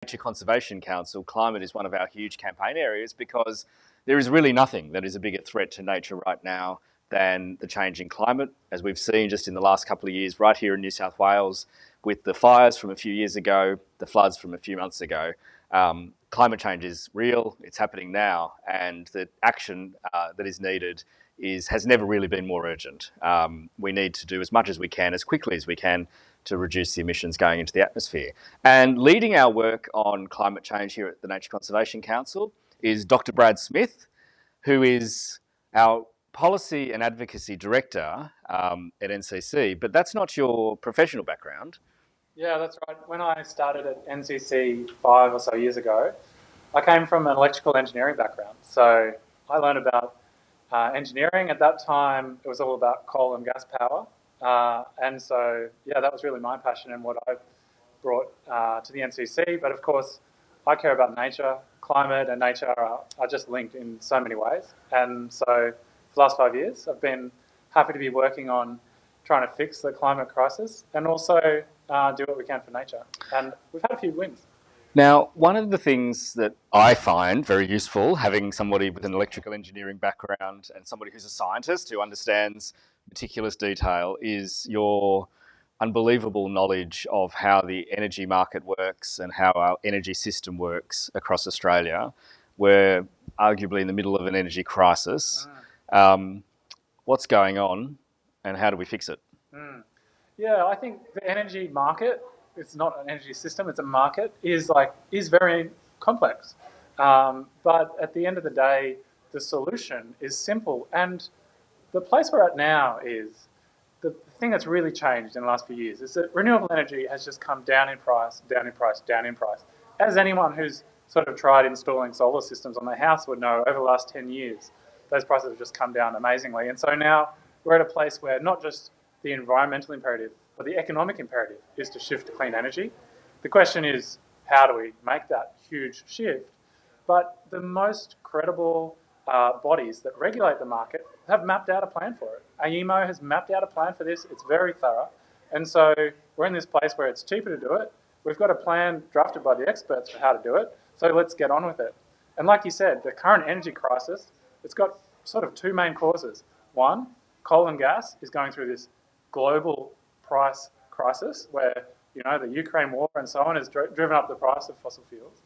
Nature Conservation Council, climate is one of our huge campaign areas because there is really nothing that is a bigger threat to nature right now than the changing climate, as we've seen just in the last couple of years right here in New South Wales with the fires from a few years ago, the floods from a few months ago. Climate change is real, it's happening now, and the action that is needed has never really been more urgent. We need to do as much as we can, as quickly as we can, to reduce the emissions going into the atmosphere. And leading our work on climate change here at the Nature Conservation Council is Dr. Brad Smith, who is our Policy and Advocacy Director at NCC, but that's not your professional background. Yeah, that's right. When I started at NCC 5 or so years ago, I came from an electrical engineering background. So I learned about engineering. At that time, it was all about coal and gas power. And so, yeah, that was really my passion and what I brought to the NCC. But of course, I care about nature. Climate and nature are just linked in so many ways. And so for the last 5 years, I've been happy to be working on trying to fix the climate crisis and also do what we can for nature. And we've had a few wins. Now, one of the things that I find very useful, having somebody with an electrical engineering background and somebody who's a scientist who understands meticulous detail, is your unbelievable knowledge of how the energy market works and how our energy system works across Australia. We're arguably in the middle of an energy crisis. What's going on and how do we fix it? Yeah, I think the energy market, it's not an energy system, it's a market, is very complex. But at the end of the day, the solution is simple. And the place we're at now is, the thing that's really changed in the last few years is that renewable energy has just come down in price, down in price, down in price. As anyone who's sort of tried installing solar systems on their house would know, over the last 10 years, those prices have just come down amazingly. And so now we're at a place where not just the environmental imperative, but the economic imperative is to shift to clean energy. The question is, how do we make that huge shift? But the most credible bodies that regulate the market have mapped out a plan for it. AEMO has mapped out a plan for this. It's very thorough. And so we're in this place where it's cheaper to do it. We've got a plan drafted by the experts for how to do it. So let's get on with it. And like you said, the current energy crisis, it's got sort of two main causes. One, coal and gas is going through this global price crisis where, the Ukraine war and so on has driven up the price of fossil fuels.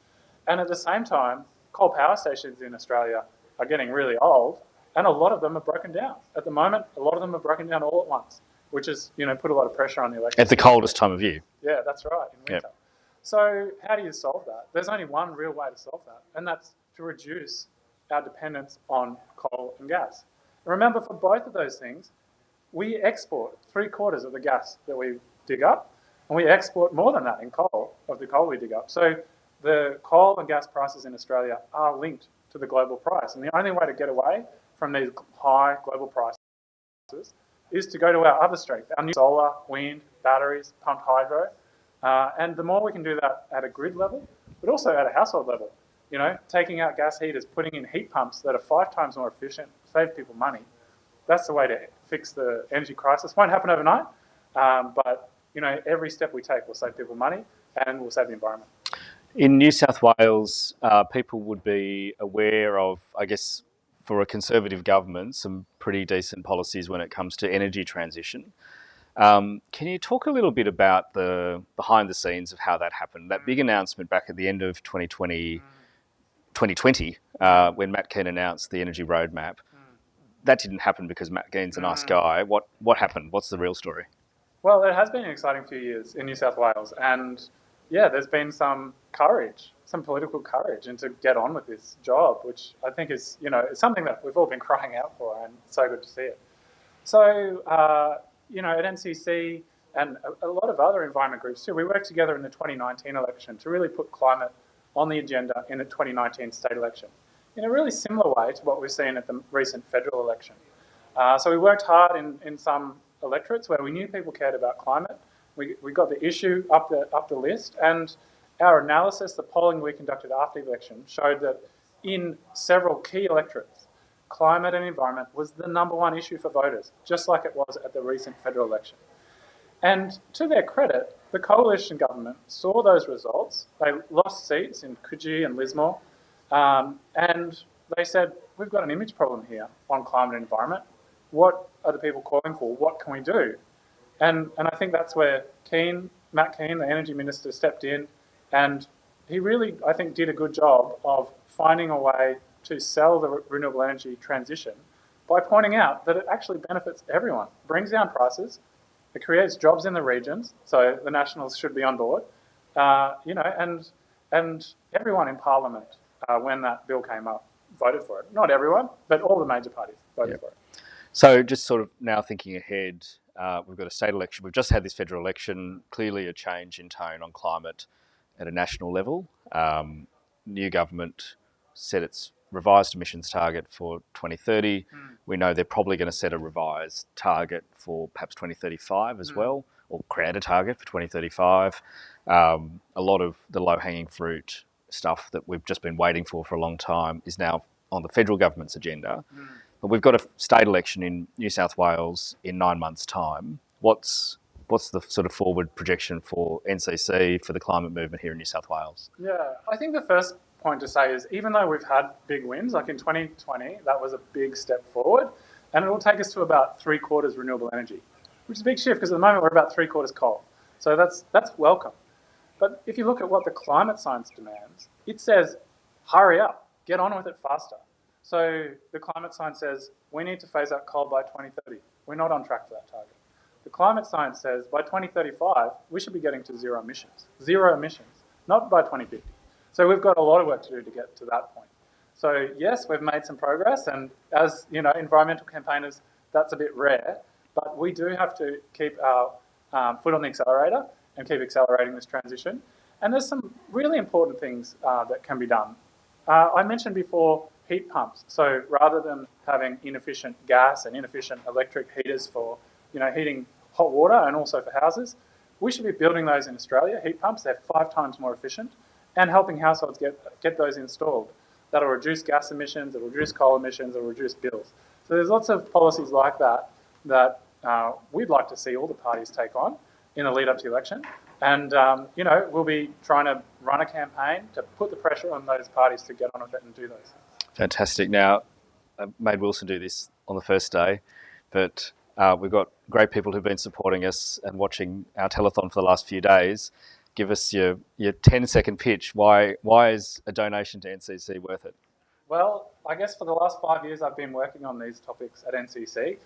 And at the same time, coal power stations in Australia are getting really old, and a lot of them are broken down. At the moment, a lot of them are broken down all at once, which has, put a lot of pressure on the electricity. At the coldest time of year. Yeah, that's right, in winter. Yep. So how do you solve that? There's only one real way to solve that, and that's to reduce our dependence on coal and gas. And remember, for both of those things, we export 3/4 of the gas that we dig up, and we export more than that in coal, of the coal we dig up. So the coal and gas prices in Australia are linked to the global price. And the only way to get away from these high global prices is to go to our other strength, our new solar, wind, batteries, pumped hydro. And the more we can do that at a grid level, but also at a household level, taking out gas heaters, putting in heat pumps that are 5 times more efficient, save people money. That's the way to fix the energy crisis. Won't happen overnight, but every step we take will save people money and will save the environment. In New South Wales, people would be aware of, I guess, for a Conservative government, some pretty decent policies when it comes to energy transition. Can you talk a little bit about the behind the scenes of how that happened? That big announcement back at the end of 2020, when Matt Kean announced the energy roadmap, that didn't happen because Matt Kean's a nice guy. What happened? What's the real story? Well, it has been an exciting few years in New South Wales, and yeah, there's been some courage, some political courage, and to get on with this job, which I think is, it's something that we've all been crying out for, and it's so good to see it. So, at NCC and a lot of other environment groups too, we worked together in the 2019 election to really put climate on the agenda in the 2019 state election, in a really similar way to what we've seen at the recent federal election. So we worked hard in some electorates where we knew people cared about climate. We got the issue up the list, and our analysis, the polling we conducted after the election, showed that in several key electorates, climate and environment was the #1 issue for voters, just like it was at the recent federal election. And to their credit, the coalition government saw those results. They lost seats in Coogee and Lismore, and they said, we've got an image problem here on climate and environment. What are the people calling for? What can we do? And I think that's where Matt Keane, the energy minister, stepped in, and he really, I think, did a good job of finding a way to sell the renewable energy transition by pointing out that it actually benefits everyone, brings down prices, it creates jobs in the regions, so the Nationals should be on board, and everyone in Parliament, when that bill came up, voted for it. Not everyone, but all the major parties voted for it. So just sort of now thinking ahead, we've got a state election. We've just had this federal election, clearly a change in tone on climate at a national level. New government set its revised emissions target for 2030. We know they're probably going to set a revised target for perhaps 2035 as well, or create a target for 2035. A lot of the low-hanging fruit stuff that we've just been waiting for a long time is now on the federal government's agenda. But we've got a state election in New South Wales in 9 months' time. What's the sort of forward projection for NCC, for the climate movement here in New South Wales? Yeah, I think the first point to say is even though we've had big wins, like in 2020, that was a big step forward, and it will take us to about 3/4 renewable energy, which is a big shift because at the moment we're about 3/4 coal. So that's welcome. But if you look at what the climate science demands, it says, hurry up, get on with it faster. So the climate science says we need to phase out coal by 2030. We're not on track for that target. The climate science says by 2035, we should be getting to zero emissions, not by 2050. So we've got a lot of work to do to get to that point. So yes, we've made some progress, and as you know, environmental campaigners, that's a bit rare, but we do have to keep our foot on the accelerator and keep accelerating this transition. And there's some really important things that can be done. I mentioned before heat pumps. So rather than having inefficient gas and inefficient electric heaters for heating hot water and also for houses, we should be building those in Australia, heat pumps. They're 5 times more efficient, and helping households get those installed. That'll reduce gas emissions, it'll reduce coal emissions, it'll reduce bills. So there's lots of policies like that that we'd like to see all the parties take on in the lead up to the election. And, we'll be trying to run a campaign to put the pressure on those parties to get on with it and do those things. Fantastic. Now, I made Wilson do this on the first day, but we've got great people who've been supporting us and watching our telethon for the last few days. Give us your 10-second pitch. Why is a donation to NCC worth it? Well, I guess for the last 5 years I've been working on these topics at NCC,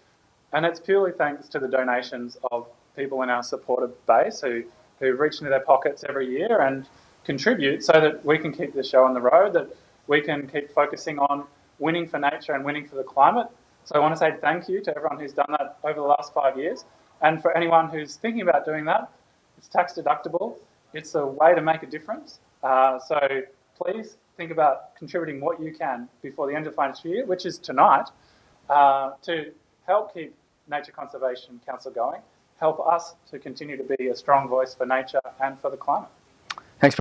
and it's purely thanks to the donations of people in our supporter base who reach into their pockets every year and contribute so that we can keep this show on the road, that we can keep focusing on winning for nature and winning for the climate. So I want to say thank you to everyone who's done that over the last 5 years. And for anyone who's thinking about doing that, it's tax deductible. It's a way to make a difference. So please think about contributing what you can before the end of the financial year, which is tonight, to help keep Nature Conservation Council going, help us to continue to be a strong voice for nature and for the climate.